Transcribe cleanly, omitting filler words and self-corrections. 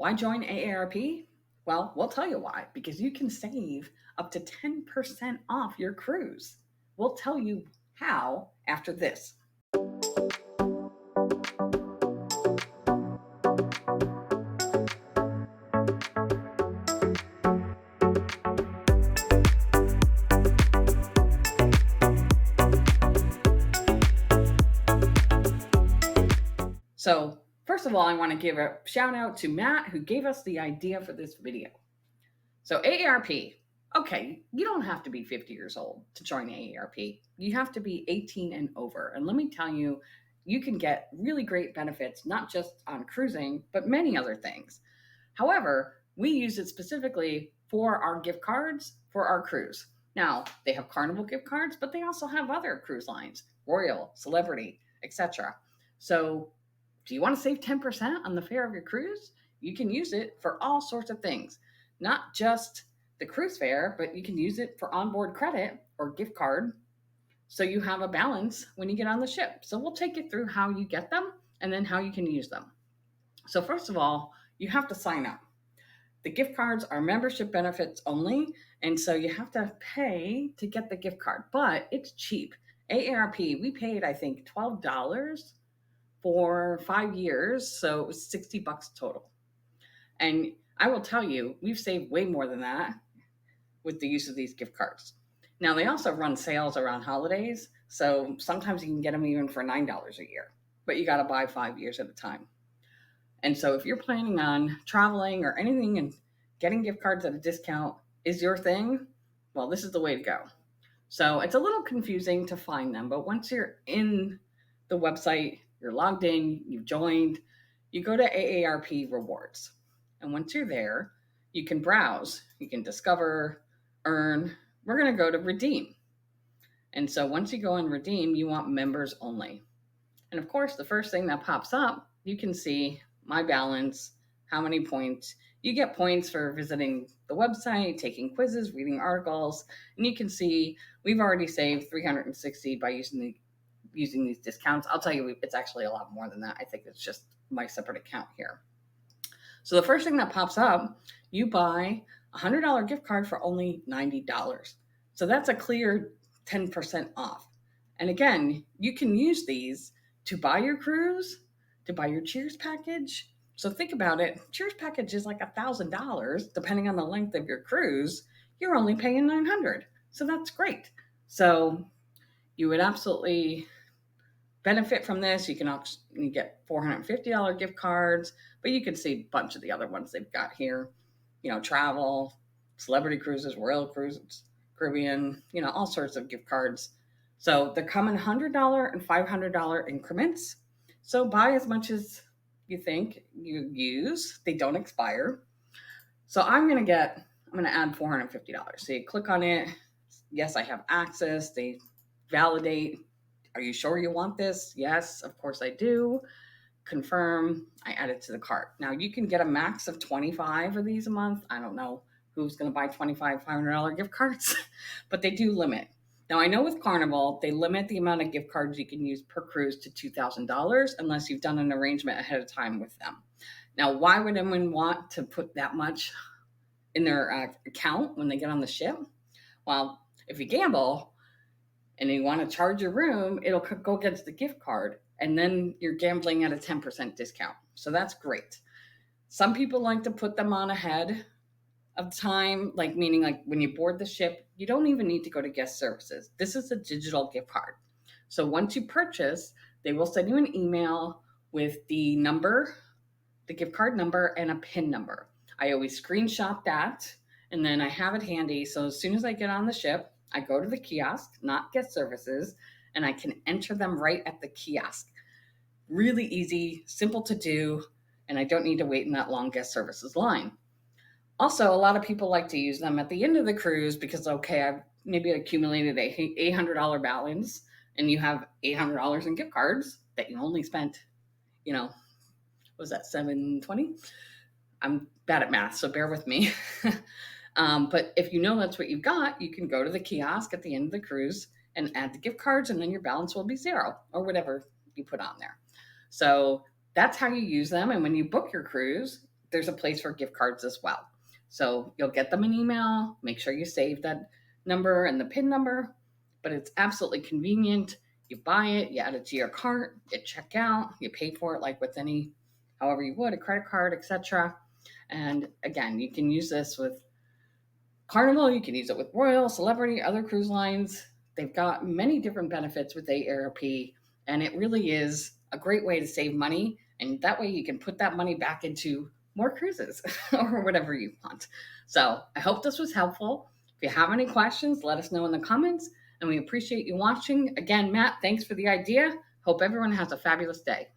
Why join AARP? Well, we'll tell you why, because you can save up to 10% off your cruise. We'll tell you how after this. So, first of all, I want to give a shout out to Matt who gave us the idea for this video. So, AARP, okay, you don't have to be 50 years old to join AARP. You have to be 18 and over. And let me tell you, you can get really great benefits, not just on cruising, but many other things. However, we use it specifically for our gift cards for our cruise. Now, they have Carnival gift cards, but they also have other cruise lines, Royal, Celebrity, etc. So, do you want to save 10% on the fare of your cruise? You can use it for all sorts of things, not just the cruise fare, but you can use it for onboard credit or gift card. So you have a balance when you get on the ship. So we'll take you through how you get them and then how you can use them. So, first of all, you have to sign up. The gift cards are membership benefits only, and so you have to pay to get the gift card, but it's cheap. AARP, we paid, I think, $12 for 5 years, so it was $60 total. And I will tell you, we've saved way more than that with the use of these gift cards. Now, they also run sales around holidays, so sometimes you can get them even for $9 a year, but you got to buy 5 years at a time. And so if you're planning on traveling or anything and getting gift cards at a discount is your thing, well, this is the way to go. So it's a little confusing to find them, but once you're in the website, you're logged in, you've joined, you go to AARP Rewards. And once you're there, you can browse, you can discover, earn. We're going to go to redeem. And so once you go on redeem, you want members only. And of course, the first thing that pops up, you can see my balance, how many points. You get points for visiting the website, taking quizzes, reading articles, and you can see we've already saved 360 by using these discounts. I'll tell you, it's actually a lot more than that. I think it's just my separate account here. So the first thing that pops up, you buy a $100 gift card for only $90. So that's a clear 10% off. And again, you can use these to buy your cruise, to buy your Cheers package. So think about it. Cheers package is like $1,000, depending on the length of your cruise. You're only paying $900. So that's great. So you would absolutely benefit from this. You get $450 gift cards, but you can see a bunch of the other ones they've got here. Travel, Celebrity Cruises, Royal Cruises, Caribbean, all sorts of gift cards. So they're coming $100 and $500 increments. So buy as much as you think you use. They don't expire. So I'm going to add $450. So you click on it. Yes, I have access. They validate. Are you sure you want this? Yes, of course I do. Confirm. I add it to the cart. Now you can get a max of 25 of these a month. I don't know who's going to buy 25 $500 gift cards, but they do limit. Now, I know with Carnival, they limit the amount of gift cards you can use per cruise to $2,000 unless you've done an arrangement ahead of time with them. Now, why would anyone want to put that much in their account when they get on the ship? Well, if you gamble and you want to charge your room, it'll go against the gift card, and then you're gambling at a 10% discount. So that's great. Some people like to put them on ahead of time, meaning when you board the ship, you don't even need to go to guest services. This is a digital gift card. So once you purchase, they will send you an email with the number, the gift card number, and a PIN number. I always screenshot that, and then I have it handy. So as soon as I get on the ship, I go to the kiosk, not guest services, and I can enter them right at the kiosk. Really easy, simple to do, and I don't need to wait in that long guest services line. Also, a lot of people like to use them at the end of the cruise because, I've maybe accumulated a $800 balance, and you have $800 in gift cards that you only spent, was that $720? I'm bad at math, so bear with me. But if you know that's what you've got, you can go to the kiosk at the end of the cruise and add the gift cards, and then your balance will be zero or whatever you put on there. So that's how you use them. And when you book your cruise, there's a place for gift cards as well. So you'll get them an email. Make sure you save that number and the PIN number, but it's absolutely convenient. You buy it, you add it to your cart, you check out, you pay for it like with any, however you would, a credit card, etc. And again, you can use this with Carnival, you can use it with Royal, Celebrity, other cruise lines. They've got many different benefits with AARP, and it really is a great way to save money. And that way you can put that money back into more cruises or whatever you want. So I hope this was helpful. If you have any questions, let us know in the comments. And we appreciate you watching. Again, Matt, thanks for the idea. Hope everyone has a fabulous day.